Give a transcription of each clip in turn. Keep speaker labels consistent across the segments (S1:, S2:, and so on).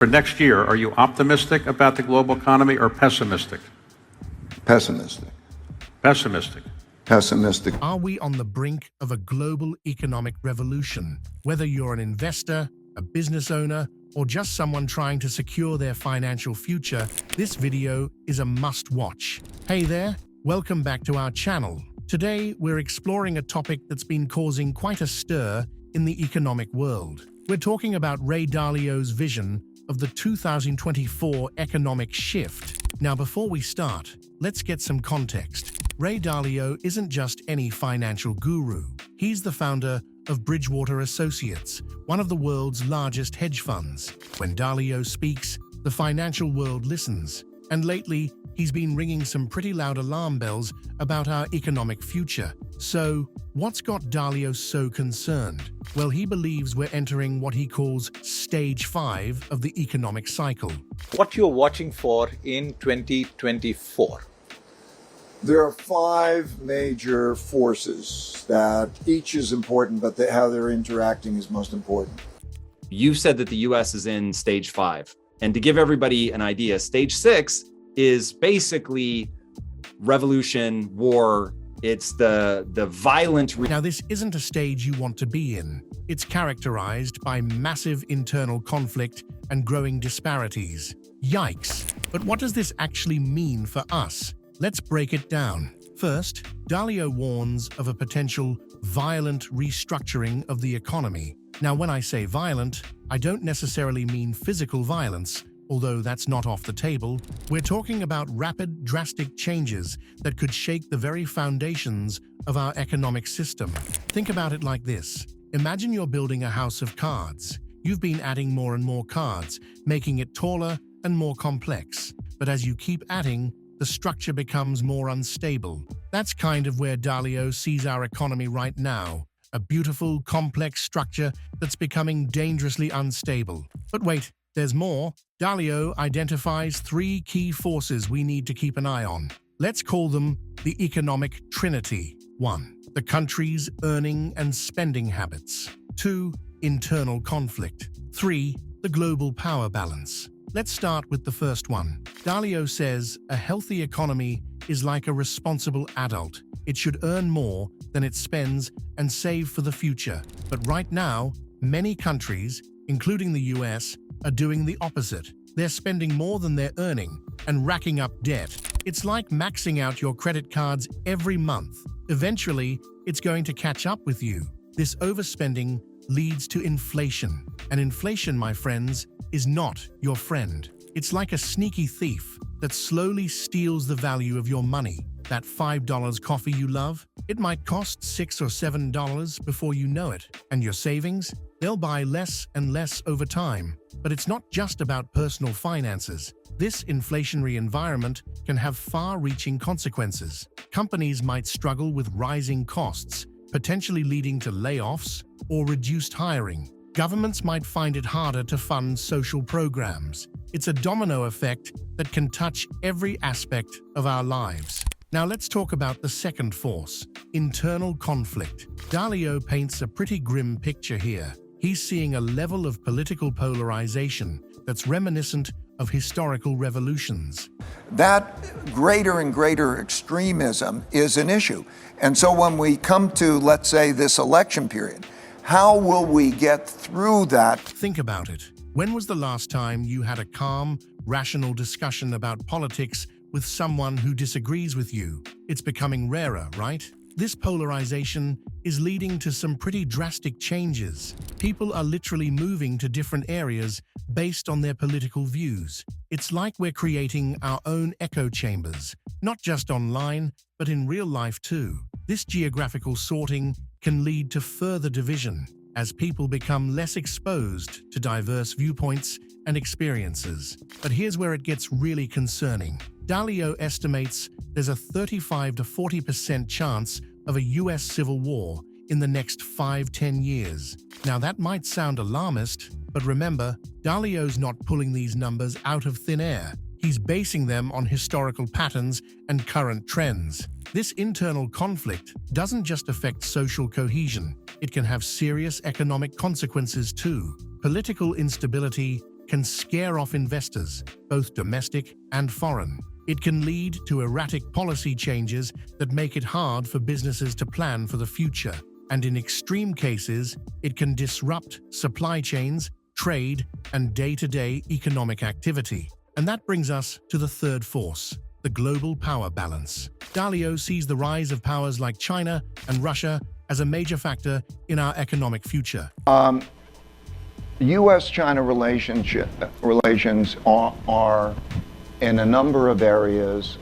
S1: For next year, are you optimistic about the global economy or pessimistic?
S2: Pessimistic.
S1: Pessimistic.
S2: Pessimistic.
S3: Are we on the brink of a global economic revolution? Whether you're an investor, a business owner, or just someone trying to secure their financial future, this video is a must-watch. Hey there, welcome back to our channel. Today, we're exploring a topic that's been causing quite a stir in the economic world. We're talking about Ray Dalio's vision of the 2024 economic shift. Now, before we start, let's get some context. Ray Dalio isn't just any financial guru. He's the founder of Bridgewater Associates, one of the world's largest hedge funds. When Dalio speaks, the financial world listens. And lately, he's been ringing some pretty loud alarm bells about our economic future. So, what's got Dalio so concerned? Well, he believes we're entering what he calls Stage 5 of the economic cycle.
S4: What you're watching for in 2024?
S2: There are 5 major forces that each is important, but how they're interacting is most important.
S5: You said that the US is in stage 5. And to give everybody an idea, stage 6 is basically revolution, war. It's the violent.
S3: Now, this isn't a stage you want to be in. It's characterized by massive internal conflict and growing disparities. Yikes. But what does this actually mean for us? Let's break it down. First, Dalio warns of a potential violent restructuring of the economy. Now, when I say violent, I don't necessarily mean physical violence, although that's not off the table. We're talking about rapid, drastic changes that could shake the very foundations of our economic system. Think about it like this. Imagine you're building a house of cards. You've been adding more and more cards, making it taller and more complex. But as you keep adding, the structure becomes more unstable. That's kind of where Dalio sees our economy right now. A beautiful, complex structure that's becoming dangerously unstable. But wait, there's more. Dalio identifies 3 key forces we need to keep an eye on. Let's call them the economic trinity. 1. The country's earning and spending habits. 2. Internal conflict. 3. The global power balance. Let's start with the first one. Dalio says a healthy economy is like a responsible adult. It should earn more than it spends and save for the future. But right now, many countries, including the US, are doing the opposite. They're spending more than they're earning and racking up debt. It's like maxing out your credit cards every month. Eventually, it's going to catch up with you. This overspending leads to inflation. And inflation, my friends, is not your friend. It's like a sneaky thief that slowly steals the value of your money. That $5 coffee you love, it might cost $6 or $7 before you know it. And your savings, they'll buy less and less over time. But it's not just about personal finances. This inflationary environment can have far-reaching consequences. Companies might struggle with rising costs, potentially leading to layoffs or reduced hiring. Governments might find it harder to fund social programs. It's a domino effect that can touch every aspect of our lives. Now let's talk about the second force, internal conflict. Dalio paints a pretty grim picture here. He's seeing a level of political polarization that's reminiscent of historical revolutions.
S2: That greater and greater extremism is an issue. And so when we come to, let's say, this election period, how will we get through that?
S3: Think about it. When was the last time you had a calm, rational discussion about politics with someone who disagrees with you? It's becoming rarer, right? This polarization is leading to some pretty drastic changes. People are literally moving to different areas based on their political views. It's like we're creating our own echo chambers, not just online, but in real life too. This geographical sorting can lead to further division as people become less exposed to diverse viewpoints and experiences. But here's where it gets really concerning. Dalio estimates there's a 35 to 40% chance of a US civil war in the next 5-10 years. Now that might sound alarmist, but remember, Dalio's not pulling these numbers out of thin air. He's basing them on historical patterns and current trends. This internal conflict doesn't just affect social cohesion, it can have serious economic consequences too. Political instability can scare off investors, both domestic and foreign. It can lead to erratic policy changes that make it hard for businesses to plan for the future. And in extreme cases, it can disrupt supply chains, trade, and day-to-day economic activity. And that brings us to the third force, the global power balance. Dalio sees the rise of powers like China and Russia as a major factor in our economic future.
S2: U.S.-China relations are in a number of areas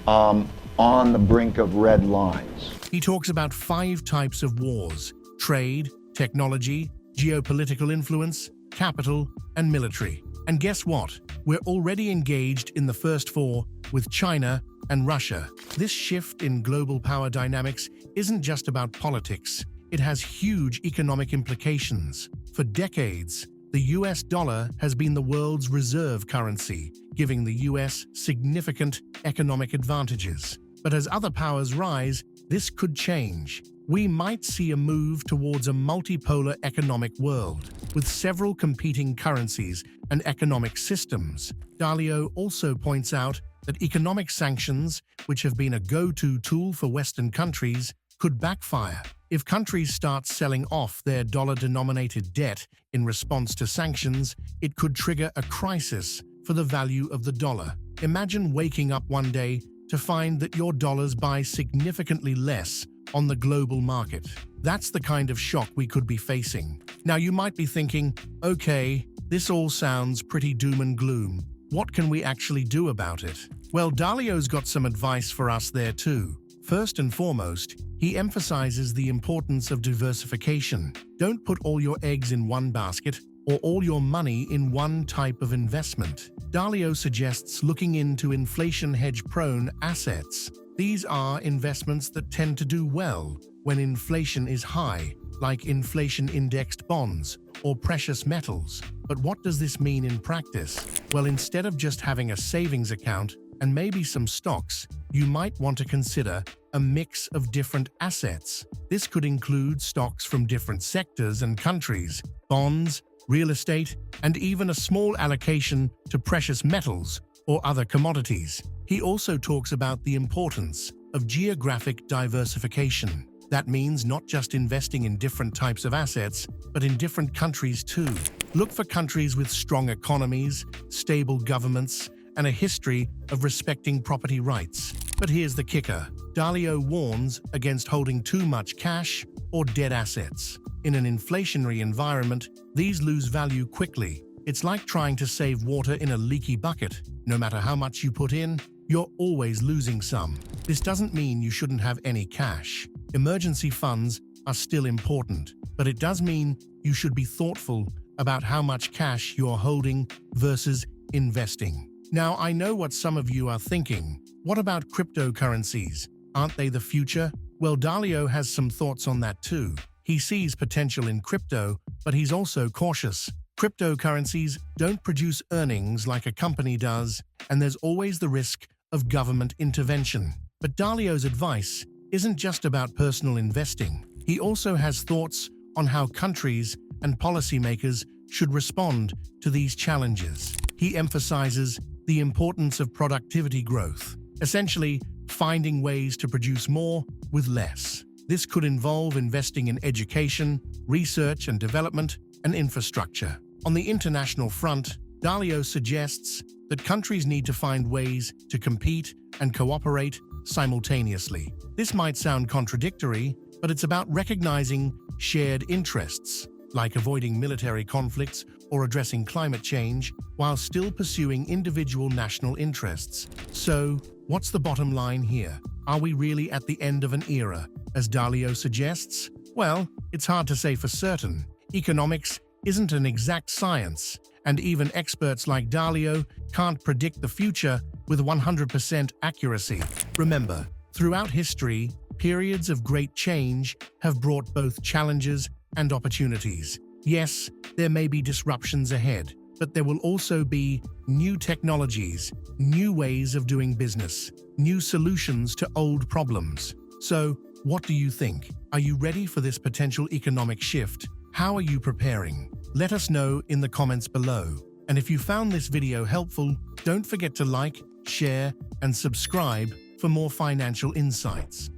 S2: on the brink of red lines.
S3: He talks about 5 types of wars: trade, technology, geopolitical influence, capital, and military. And guess what? We're already engaged in the first 4 with China and Russia. This shift in global power dynamics isn't just about politics. It has huge economic implications. For decades, the US dollar has been the world's reserve currency, giving the US significant economic advantages. But as other powers rise, this could change. We might see a move towards a multipolar economic world, with several competing currencies and economic systems. Dalio also points out that economic sanctions, which have been a go-to tool for Western countries, could backfire. If countries start selling off their dollar-denominated debt in response to sanctions, it could trigger a crisis for the value of the dollar. Imagine waking up one day to find that your dollars buy significantly less on the global market. That's the kind of shock we could be facing. Now, you might be thinking, okay, this all sounds pretty doom and gloom. What can we actually do about it? Well, Dalio's got some advice for us there too. First and foremost, he emphasizes the importance of diversification. Don't put all your eggs in one basket or all your money in one type of investment. Dalio suggests looking into inflation hedge-prone assets. These are investments that tend to do well when inflation is high, like inflation-indexed bonds or precious metals. But what does this mean in practice? Well, instead of just having a savings account and maybe some stocks, you might want to consider a mix of different assets. This could include stocks from different sectors and countries, bonds, real estate, and even a small allocation to precious metals or other commodities. He also talks about the importance of geographic diversification. That means not just investing in different types of assets, but in different countries too. Look for countries with strong economies, stable governments, and a history of respecting property rights. But here's the kicker. Dalio warns against holding too much cash or dead assets. In an inflationary environment, these lose value quickly. It's like trying to save water in a leaky bucket. No matter how much you put in, you're always losing some. This doesn't mean you shouldn't have any cash. Emergency funds are still important, but it does mean you should be thoughtful about how much cash you're holding versus investing. Now, I know what some of you are thinking. What about cryptocurrencies? Aren't they the future? Well, Dalio has some thoughts on that too. He sees potential in crypto, but he's also cautious. Cryptocurrencies don't produce earnings like a company does, and there's always the risk of government intervention. But Dalio's advice isn't just about personal investing. He also has thoughts on how countries and policymakers should respond to these challenges. He emphasizes the importance of productivity growth, essentially finding ways to produce more with less. This could involve investing in education, research and development, and infrastructure. On the international front, Dalio suggests that countries need to find ways to compete and cooperate simultaneously. This might sound contradictory, but it's about recognizing shared interests, like avoiding military conflicts or addressing climate change, while still pursuing individual national interests. So, what's the bottom line here? Are we really at the end of an era, as Dalio suggests? Well, it's hard to say for certain. Economics isn't an exact science, and even experts like Dalio can't predict the future with 100% accuracy. Remember, throughout history, periods of great change have brought both challenges and opportunities. Yes, there may be disruptions ahead, but there will also be new technologies, new ways of doing business, new solutions to old problems. So, what do you think? Are you ready for this potential economic shift? How are you preparing? Let us know in the comments below. And if you found this video helpful, don't forget to like, share, and subscribe for more financial insights.